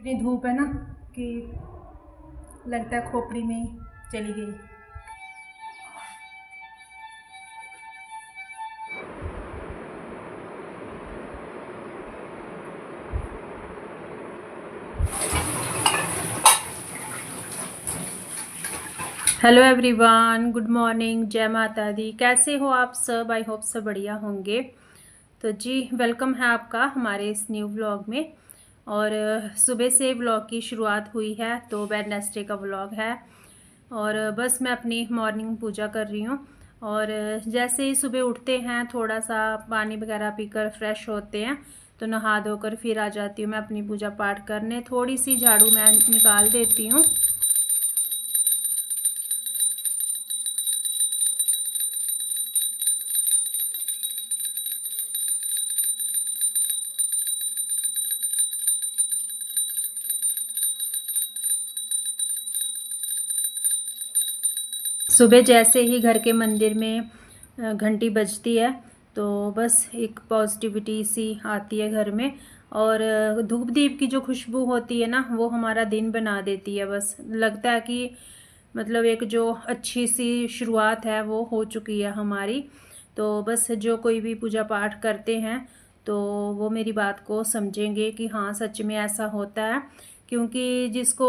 इतनी धूप है ना कि लगता है खोपड़ी में ही चली गई। हेलो एवरीवन, गुड मॉर्निंग, जय माता दी। कैसे हो आप सब? आई होप सब बढ़िया होंगे। तो जी वेलकम है आपका हमारे इस न्यू व्लॉग में। और सुबह से व्लॉग की शुरुआत हुई है, तो वेडनेसडे का व्लॉग है। और बस मैं अपनी मॉर्निंग पूजा कर रही हूँ। और जैसे ही सुबह उठते हैं थोड़ा सा पानी वगैरह पीकर फ्रेश होते हैं, तो नहा धोकर फिर आ जाती हूँ मैं अपनी पूजा पाठ करने। थोड़ी सी झाड़ू मैं निकाल देती हूँ। सुबह जैसे ही घर के मंदिर में घंटी बजती है, तो बस एक पॉजिटिविटी सी आती है घर में। और धूप दीप की जो खुशबू होती है ना, वो हमारा दिन बना देती है। बस लगता है कि मतलब एक जो अच्छी सी शुरुआत है वो हो चुकी है हमारी। तो बस जो कोई भी पूजा पाठ करते हैं तो वो मेरी बात को समझेंगे कि हाँ सच में ऐसा होता है। क्योंकि जिसको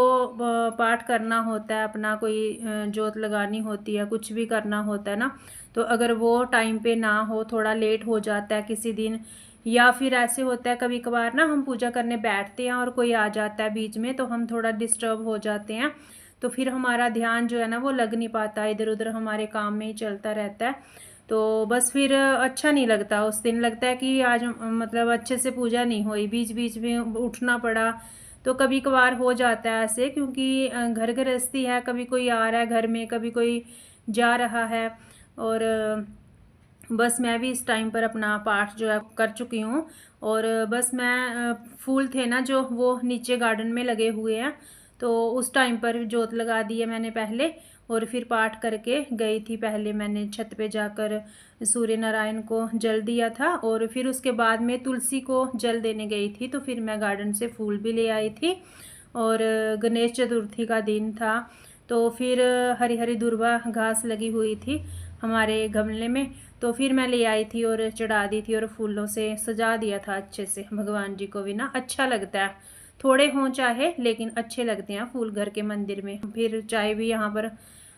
पाठ करना होता है, अपना कोई जोत लगानी होती है, कुछ भी करना होता है ना, तो अगर वो टाइम पे ना हो, थोड़ा लेट हो जाता है किसी दिन, या फिर ऐसे होता है कभी कभार ना हम पूजा करने बैठते हैं और कोई आ जाता है बीच में, तो हम थोड़ा डिस्टर्ब हो जाते हैं। तो फिर हमारा ध्यान जो है ना वो लग नहीं पाता, इधर उधर हमारे काम में ही चलता रहता है। तो बस फिर अच्छा नहीं लगता। उस दिन लगता है कि आज मतलब अच्छे से पूजा नहीं हुई, बीच बीच में उठना पड़ा। तो कभी कभार हो जाता है ऐसे, क्योंकि घर गृहस्थी है, कभी कोई आ रहा है घर में, कभी कोई जा रहा है। और बस मैं भी इस टाइम पर अपना पाठ जो है कर चुकी हूँ। और बस मैं फूल थे ना जो वो नीचे गार्डन में लगे हुए हैं, तो उस टाइम पर जोत लगा दी है मैंने पहले। और फिर पाठ करके गई थी। पहले मैंने छत पे जाकर सूर्य नारायण को जल दिया था, और फिर उसके बाद में तुलसी को जल देने गई थी। तो फिर मैं गार्डन से फूल भी ले आई थी। और गणेश चतुर्थी का दिन था, तो फिर हरी हरी दुर्वा घास लगी हुई थी हमारे गमले में, तो फिर मैं ले आई थी और चढ़ा दी थी और फूलों से सजा दिया था अच्छे से। भगवान जी को भी ना अच्छा लगता है, थोड़े हों चाहे, लेकिन अच्छे लगते हैं फूल घर के मंदिर में। फिर चाय भी यहाँ पर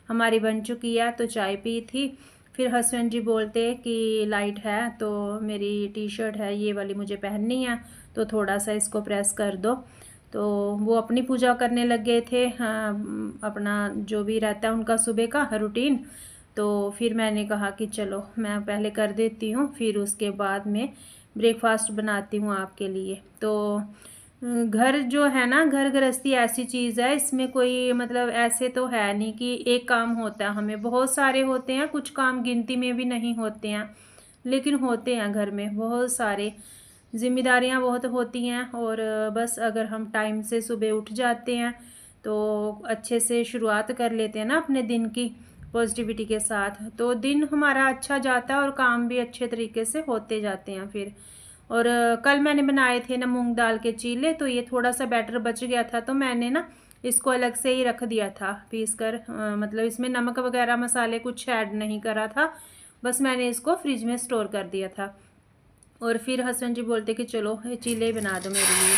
हमारी बन चुकी है, तो चाय पी थी। फिर हस्बैंड जी बोलते कि लाइट है, तो मेरी टी शर्ट है ये वाली मुझे पहननी है, तो थोड़ा सा इसको प्रेस कर दो। तो वो अपनी पूजा करने लग गए थे। हाँ, अपना जो भी रहता है उनका सुबह का रूटीन। तो फिर मैंने कहा कि चलो मैं पहले कर देती हूँ, फिर उसके बाद में ब्रेकफास्ट बनाती हूँ आपके लिए। तो घर जो है ना, घर गृहस्थी ऐसी चीज़ है, इसमें कोई मतलब ऐसे तो है नहीं कि एक काम होता है, हमें बहुत सारे होते हैं। कुछ काम गिनती में भी नहीं होते हैं, लेकिन होते हैं घर में बहुत सारे। जिम्मेदारियां बहुत होती हैं। और बस अगर हम टाइम से सुबह उठ जाते हैं तो अच्छे से शुरुआत कर लेते हैं ना अपने दिन की पॉजिटिविटी के साथ, तो दिन हमारा अच्छा जाता है और काम भी अच्छे तरीके से होते जाते हैं फिर। और कल मैंने बनाए थे ना मूंग दाल के चीले, तो ये थोड़ा सा बैटर बच गया था, तो मैंने ना इसको अलग से ही रख दिया था पीस कर। मतलब इसमें नमक वगैरह मसाले कुछ ऐड नहीं करा था, बस मैंने इसको फ्रिज में स्टोर कर दिया था। और फिर हस्बैंड जी बोलते कि चलो ये चीले बना दो मेरे लिए।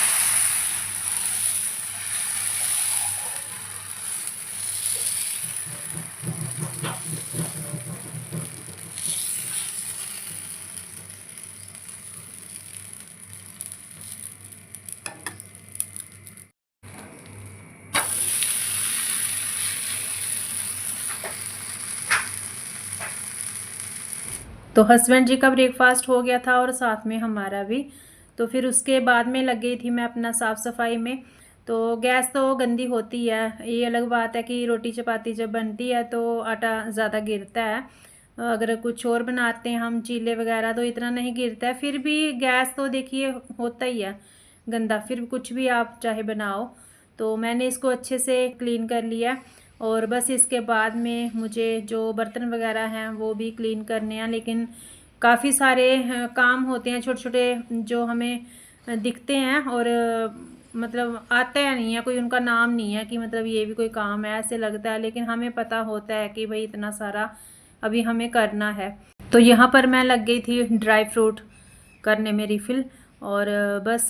तो हस्बैंड जी का ब्रेकफास्ट हो गया था और साथ में हमारा भी। तो फिर उसके बाद में लग गई थी मैं अपना साफ़ सफाई में। तो गैस तो गंदी होती है, ये अलग बात है कि रोटी चपाती जब बनती है तो आटा ज़्यादा गिरता है। अगर कुछ और बनाते हैं हम चीले वगैरह तो इतना नहीं गिरता है, फिर भी गैस तो देखिए होता ही है गंदा, फिर कुछ भी आप चाहे बनाओ। तो मैंने इसको अच्छे से क्लीन कर लिया। और बस इसके बाद में मुझे जो बर्तन वगैरह हैं वो भी क्लीन करने हैं, लेकिन काफ़ी सारे काम होते हैं छोटे छोटे जो हमें दिखते हैं। और मतलब आता है नहीं है, कोई उनका नाम नहीं है कि मतलब ये भी कोई काम है ऐसे लगता है, लेकिन हमें पता होता है कि भाई इतना सारा अभी हमें करना है। तो यहाँ पर मैं लग गई थी ड्राई फ्रूट करने में रिफ़िल, और बस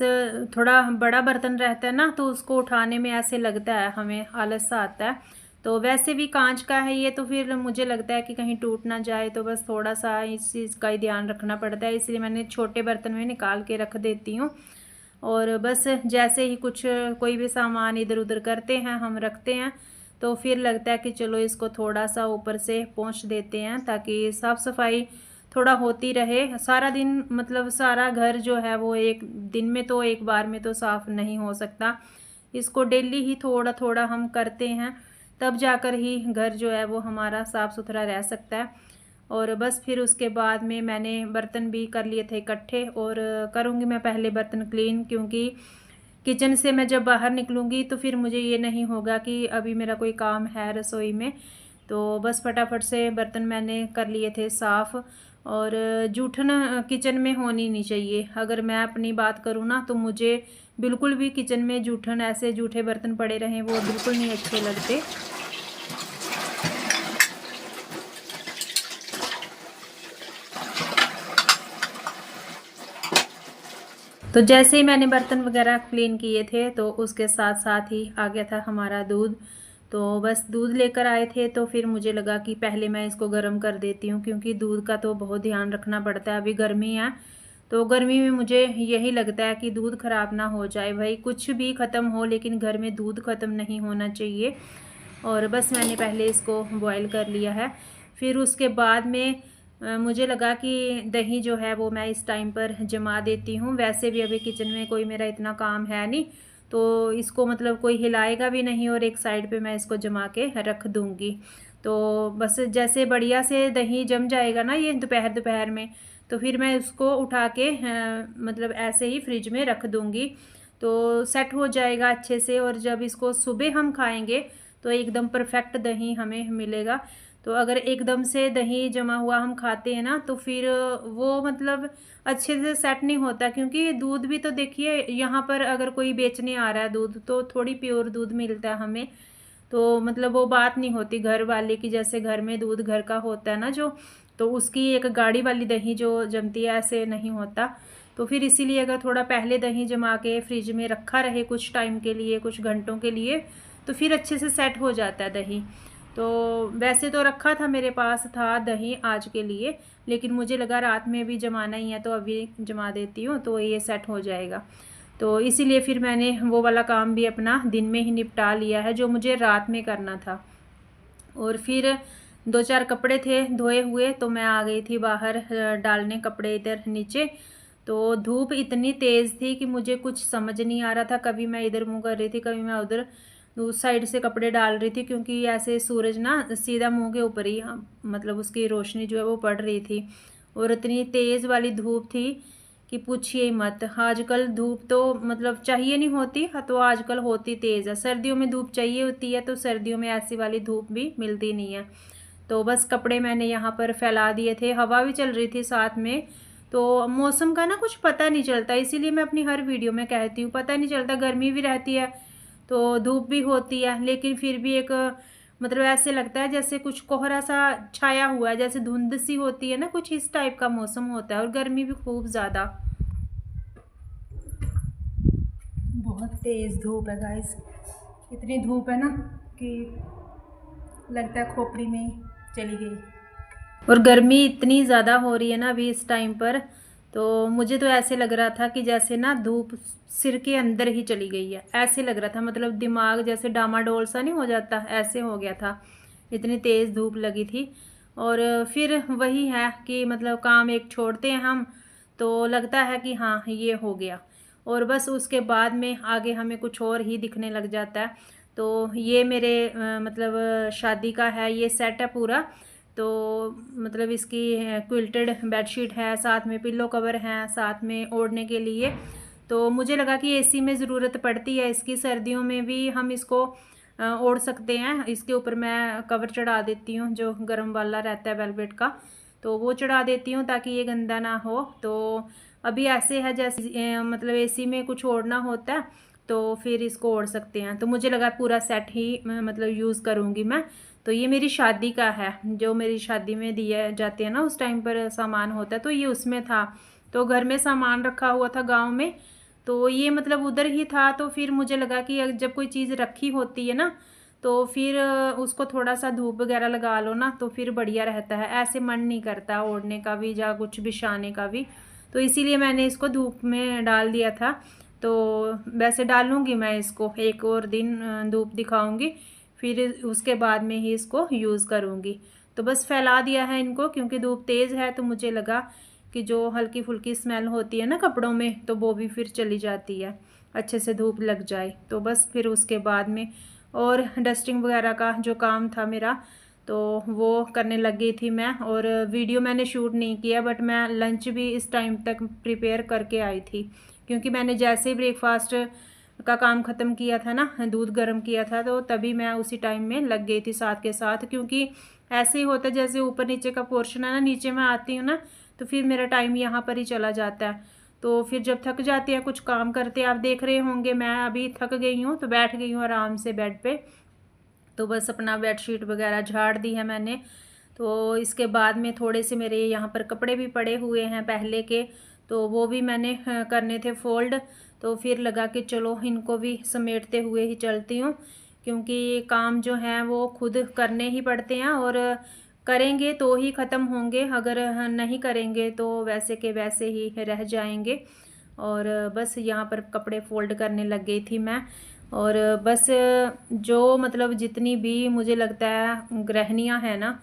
थोड़ा बड़ा बर्तन रहता है ना तो उसको उठाने में ऐसे लगता है, हमें आलस सा आता है। तो वैसे भी कांच का है ये, तो फिर मुझे लगता है कि कहीं टूट ना जाए, तो बस थोड़ा सा इस चीज़ का ही ध्यान रखना पड़ता है, इसलिए मैंने छोटे बर्तन में निकाल के रख देती हूँ। और बस जैसे ही कुछ कोई भी सामान इधर उधर करते हैं, हम रखते हैं, तो फिर लगता है कि चलो इसको थोड़ा सा ऊपर से पोंछ देते हैं ताकि साफ़ सफाई थोड़ा होती रहे। सारा दिन मतलब सारा घर जो है वो एक दिन में तो एक बार में तो साफ़ नहीं हो सकता, इसको डेली ही थोड़ा थोड़ा हम करते हैं, तब जाकर ही घर जो है वो हमारा साफ़ सुथरा रह सकता है। और बस फिर उसके बाद में मैंने बर्तन भी कर लिए थे इकट्ठे, और करूँगी मैं पहले बर्तन क्लीन, क्योंकि किचन से मैं जब बाहर निकलूँगी तो फिर मुझे ये नहीं होगा कि अभी मेरा कोई काम है रसोई में। तो बस फटाफट से बर्तन मैंने कर लिए थे साफ़। और जूठन किचन में होनी नहीं चाहिए। अगर मैं अपनी बात करूँ ना तो मुझे बिल्कुल भी किचन में जूठन, ऐसे जूठे बर्तन पड़े रहें वो बिल्कुल नहीं अच्छे लगते। तो जैसे ही मैंने बर्तन वगैरह क्लीन किए थे तो उसके साथ साथ ही आ गया था हमारा दूध। तो बस दूध लेकर आए थे, तो फिर मुझे लगा कि पहले मैं इसको गर्म कर देती हूँ, क्योंकि दूध का तो बहुत ध्यान रखना पड़ता है। अभी गर्मी है तो गर्मी में मुझे यही लगता है कि दूध ख़राब ना हो जाए, भाई कुछ भी ख़त्म हो लेकिन घर में दूध ख़त्म नहीं होना चाहिए। और बस मैंने पहले इसको बॉईल कर लिया है। फिर उसके बाद में मुझे लगा कि दही जो है वो मैं इस टाइम पर जमा देती हूँ। वैसे भी अभी किचन में कोई मेरा इतना काम है नहीं, तो इसको मतलब कोई हिलाएगा भी नहीं, और एक साइड पे मैं इसको जमा के रख दूँगी। तो बस जैसे बढ़िया से दही जम जाएगा ना ये दोपहर दोपहर में, तो फिर मैं उसको उठा के मतलब ऐसे ही फ्रिज में रख दूँगी, तो सेट हो जाएगा अच्छे से। और जब इसको सुबह हम खाएँगे तो एकदम परफेक्ट दही हमें मिलेगा। तो अगर एकदम से दही जमा हुआ हम खाते हैं ना तो फिर वो मतलब अच्छे से सेट नहीं होता, क्योंकि दूध भी तो देखिए यहाँ पर अगर कोई बेचने आ रहा है दूध तो थोड़ी प्योर दूध मिलता है हमें, तो मतलब वो बात नहीं होती घर वाले की, जैसे घर में दूध घर का होता है ना जो, तो उसकी एक गाढ़ी वाली दही जो जमती है ऐसे नहीं होता। तो फिर इसीलिए अगर थोड़ा पहले दही जमा के फ्रिज में रखा रहे कुछ टाइम के लिए, कुछ घंटों के लिए, तो फिर अच्छे से सेट हो जाता है दही। तो वैसे तो रखा था, मेरे पास था दही आज के लिए, लेकिन मुझे लगा रात में भी जमाना ही है तो अभी जमा देती हूँ तो ये सेट हो जाएगा। तो इसीलिए फिर मैंने वो वाला काम भी अपना दिन में ही निपटा लिया है जो मुझे रात में करना था। और फिर 2-4 कपड़े थे धोए हुए, तो मैं आ गई थी बाहर डालने कपड़े इधर नीचे। तो धूप इतनी तेज़ थी कि मुझे कुछ समझ नहीं आ रहा था, कभी मैं इधर मुँह कर रही थी, कभी मैं उधर उस साइड से कपड़े डाल रही थी, क्योंकि ऐसे सूरज ना सीधा मुंह के ऊपर ही मतलब उसकी रोशनी जो है वो पड़ रही थी, और इतनी तेज़ वाली धूप थी कि पूछिए ही मत। आजकल धूप तो मतलब चाहिए नहीं होती, हाँ, तो आजकल होती तेज़ है। सर्दियों में धूप चाहिए होती है, तो सर्दियों में ऐसी वाली धूप भी मिलती नहीं है। तो बस कपड़े मैंने यहाँ पर फैला दिए थे, हवा भी चल रही थी साथ में। तो मौसम का ना कुछ पता नहीं चलता, इसीलिए मैं अपनी हर वीडियो में कहती हूँ, पता नहीं चलता, गर्मी भी रहती है तो धूप भी होती है, लेकिन फिर भी एक मतलब ऐसे लगता है जैसे कुछ कोहरा सा छाया हुआ है, जैसे धुंध सी होती है ना, कुछ इस टाइप का मौसम होता है। और गर्मी भी खूब ज़्यादा, बहुत तेज़ धूप है गाइस, इतनी धूप है ना कि लगता है खोपड़ी में ही चली गई। और गर्मी इतनी ज़्यादा हो रही है ना अभी इस टाइम पर, तो मुझे तो ऐसे लग रहा था कि जैसे ना धूप सिर के अंदर ही चली गई है, ऐसे लग रहा था, मतलब दिमाग जैसे डामाडोल सा नहीं हो जाता, ऐसे हो गया था, इतनी तेज़ धूप लगी थी। और फिर वही है कि मतलब काम एक छोड़ते हैं हम तो लगता है कि हाँ ये हो गया, और बस उसके बाद में आगे हमें कुछ और ही दिखने लग जाता है। तो ये मेरे मतलब शादी का है ये सेट है पूरा। तो मतलब इसकी क्विल्टेड बेडशीट है, साथ में पिल्लो कवर हैं, साथ में ओढ़ने के लिए। तो मुझे लगा कि एसी में ज़रूरत पड़ती है इसकी, सर्दियों में भी हम इसको ओढ़ सकते हैं। इसके ऊपर मैं कवर चढ़ा देती हूँ जो गर्म वाला रहता है वेलवेट का, तो वो चढ़ा देती हूँ ताकि ये गंदा ना हो। तो अभी ऐसे है जैसे मतलब एसी में कुछ ओढ़ना होता है तो फिर इसको ओढ़ सकते हैं। तो मुझे लगा पूरा सेट ही मतलब यूज़ करूँगी मैं। तो ये मेरी शादी का है, जो मेरी शादी में दिए जाते हैं ना उस टाइम पर सामान होता है, तो ये उसमें था। तो घर में सामान रखा हुआ था गाँव में, तो ये मतलब उधर ही था। तो फिर मुझे लगा कि जब कोई चीज़ रखी होती है ना, तो फिर उसको थोड़ा सा धूप वगैरह लगा लो ना, तो फिर बढ़िया रहता है। ऐसे मन नहीं करता ओढ़ने का भी या कुछ बिछाने का भी। तो इसीलिए मैंने इसको धूप में डाल दिया था। तो वैसे डालूँगी मैं इसको, एक और दिन धूप दिखाऊँगी, फिर उसके बाद में ही इसको यूज़ करूँगी। तो बस फैला दिया है इनको, क्योंकि धूप तेज़ है तो मुझे लगा कि जो हल्की फुल्की स्मेल होती है ना कपड़ों में, तो वो भी फिर चली जाती है, अच्छे से धूप लग जाए। तो बस फिर उसके बाद में और डस्टिंग वगैरह का जो काम था मेरा, तो वो करने लग गई थी मैं। और वीडियो मैंने शूट नहीं किया, बट मैं लंच भी इस टाइम तक प्रिपेयर करके आई थी, क्योंकि मैंने जैसे ही ब्रेकफास्ट का काम ख़त्म किया था ना, दूध गर्म किया था, तो तभी मैं उसी टाइम में लग गई थी साथ के साथ। क्योंकि ऐसे ही होता है, जैसे ऊपर नीचे का पोर्शन है ना, नीचे मैं आती हूँ ना, तो फिर मेरा टाइम यहाँ पर ही चला जाता है। तो फिर जब थक जाते हैं कुछ काम करते, आप देख रहे होंगे मैं अभी थक गई हूँ, तो बैठ गई हूँ आराम से बेड पे। तो बस अपना बेडशीट वगैरह झाड़ दी है मैंने। तो इसके बाद में थोड़े से मेरे यहाँ पर कपड़े भी पड़े हुए हैं पहले के, तो वो भी मैंने करने थे फोल्ड। तो फिर लगा कि चलो इनको भी समेटते हुए ही चलती हूँ, क्योंकि काम जो है वो खुद करने ही पड़ते हैं, और करेंगे तो ही ख़त्म होंगे, अगर नहीं करेंगे तो वैसे के वैसे ही रह जाएंगे। और बस यहाँ पर कपड़े फोल्ड करने लग गई थी मैं। और बस जो मतलब जितनी भी मुझे लगता है गृहिणियाँ हैं ना,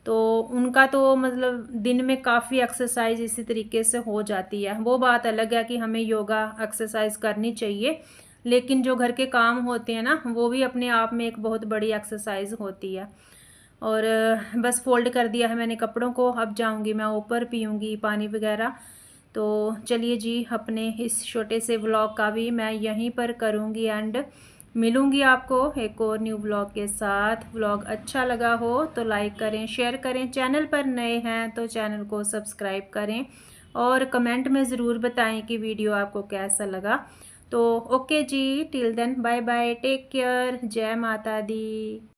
तो उनका तो मतलब दिन में काफ़ी एक्सरसाइज इसी तरीके से हो जाती है। वो बात अलग है कि हमें योगा एक्सरसाइज करनी चाहिए, लेकिन जो घर के काम होते हैं ना, वो भी अपने आप में एक बहुत बड़ी एक्सरसाइज होती है। और बस फोल्ड कर दिया है मैंने कपड़ों को। अब जाऊंगी मैं ऊपर, पीऊँगी पानी वगैरह। तो चलिए जी, अपने इस छोटे से व्लॉग का भी मैं यहीं पर करूँगी एंड। मिलूँगी आपको एक और न्यू व्लॉग के साथ। व्लॉग अच्छा लगा हो तो लाइक करें, शेयर करें, चैनल पर नए हैं तो चैनल को सब्सक्राइब करें, और कमेंट में ज़रूर बताएं कि वीडियो आपको कैसा लगा। तो ओके जी, till then bye bye, take care, जय माता दी।